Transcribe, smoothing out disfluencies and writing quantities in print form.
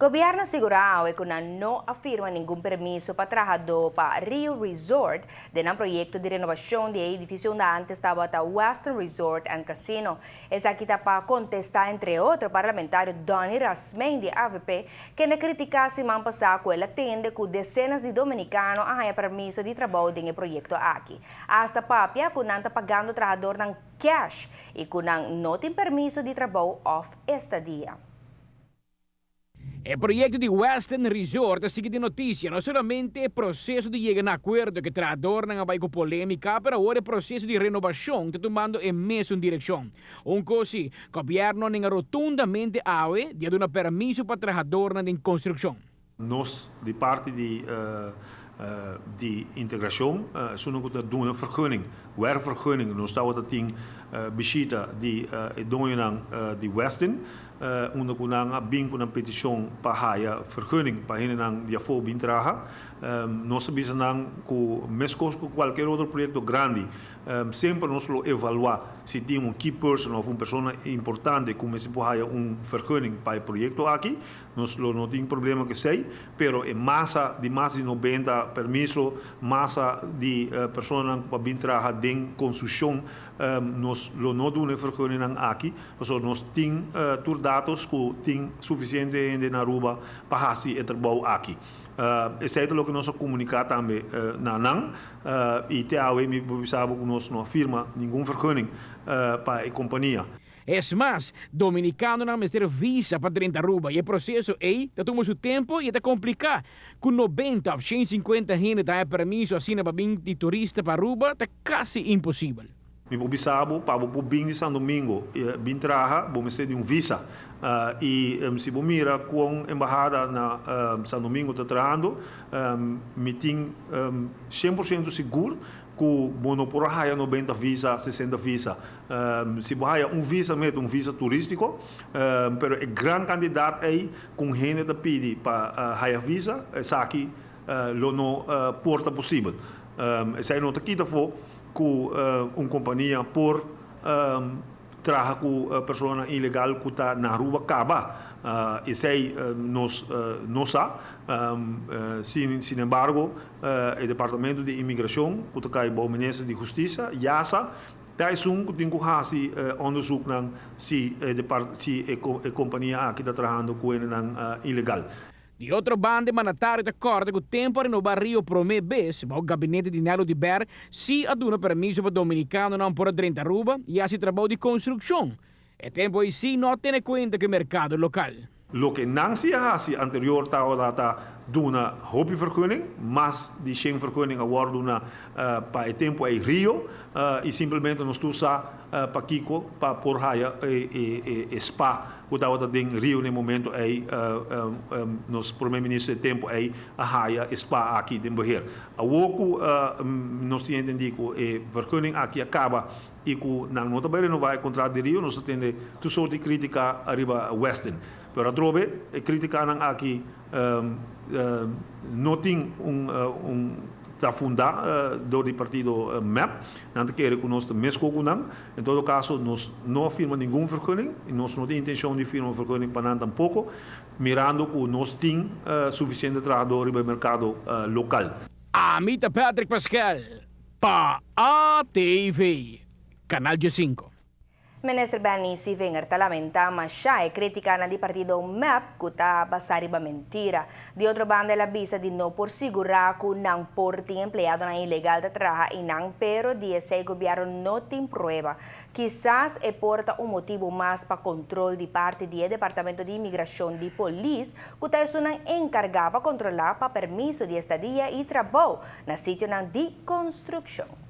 Gobyerno sigurado que não afirma nenhum permiso para trabajador para Rio Resort de um projeto de renovação de edifício onde antes estava a Western Resort and Casino. Essa aqui está para contestar, entre outros, o parlamentário Donny Rasmein de AVP, que ne critica semana passada que ela tende que dezenas de dominicanos arranjam permiso de trabalho no projeto aqui. Hasta papia que não está pagando o trabalhador em cash e que não tem permiso de trabalho off estadia. O projeto de Western Resort sigue de notícia, não somente o processo de chegar a acordo que trabalhador não vai com polêmica, mas agora o processo de renovação está tomando em mesma direção. Coisa, o governo não rotundamente awe de dar permiso para trabalhador na construção. Nós, de parte de integração, zullen we dat doen, een vergunning, werkvergunning. Nós estamos aqui visita de donjang de Westin, onde kunang bing kunang petition para vergunning para hen nang dia fo bintraha. Nós sabemos nang ku mescos com qualquer outro projeto grande, sempre nós lo evaluar se tem key person ou uma pessoa importante como se pode vergunning para o projeto aqui. Nós não tem problema que sei, pero é massa de 90 permiso, massa de pessoas para bintraha den construção. Nós não doen vergunning aqui, então nós temos dados que tem suficiente gente na Aruba para fazer o trabalho aqui. Isso é o que nós comunicamos também na NAN e até agora me sabe que nós não afirma nenhum vergunning para a companhia. Es más, dominicano não ter visa para dentro da Aruba e o processo está tomando seu tempo e está complicado. Com 90 ou 150 gente dá permiso assim para vir de turista para Aruba, está quase impossível. Me obisabo para o bem de São Domingo, bem traga, vamos ter visa. E se você mira com a embajada na São Domingo está trabalhando, me tem 100% seguro que não por aí 90 visa, 60 visa. Se você tem visa mesmo, visa turístico, mas é grande candidato aí com gente que pede para a visa, essa aqui não porta possível. Essa é outra quinta foi que uma companhia por trabalhar com pessoa ilegal que está na rua acaba. Isso aí não sabe. Sin embargo, o Departamento de Imigração, que está aí o Ministério de Justiça, já sabe, daí que tem que fazer onderzoek naar se a companhia aqui está trabalhando com ilegal. De outro bando, o mandatário de acordo que o tempo para renovar Rio promete o gabinete de Nelo de Ber se aduna permiso para dominicano não por dentro da Aruba e assim trabalho de construção. O tempo aí sim não tem em conta que o mercado local. Lo que não se faz anterior estava duna hobbyvergunning, mas de geen vergunning agora para o tempo em Rio e simplesmente nós usa para Kiko para por raia spa que estava em Rio no momento aí nos primeiro-ministro de tempo aí a raia spa aqui em Bahia. A pouco nós temos entendido que a vergunning aqui acaba e que não está bem renovar o contrato de Rio, nós temos tu sorte de crítica arriba Western. Pero a drobe, a crítica aqui não tem está fundada do partido MAP, não quer que nós mesmo com não. Em todo caso, nós não afirma nenhum vergunning e nós não temos intenção de firmar vergunning para nada tampouco, mirando que nós temos suficiente trabalhadores no mercado local. Amita Patrick Pascal, para ATV, Canal 5. Ministro Bernice Wenger lamenta mas já é criticada do partido MAP que está passando a mentira. De outra banda, ela avisa de não por segurar que não por ter empregado na ilegal de trabalho e não pero de esse governo não tem prova. Quizás é porta motivo mais para controle de parte do Departamento de Imigração de Polícia que está encarregado para controlar para permiso de estadia e trabalho na sítio de construção.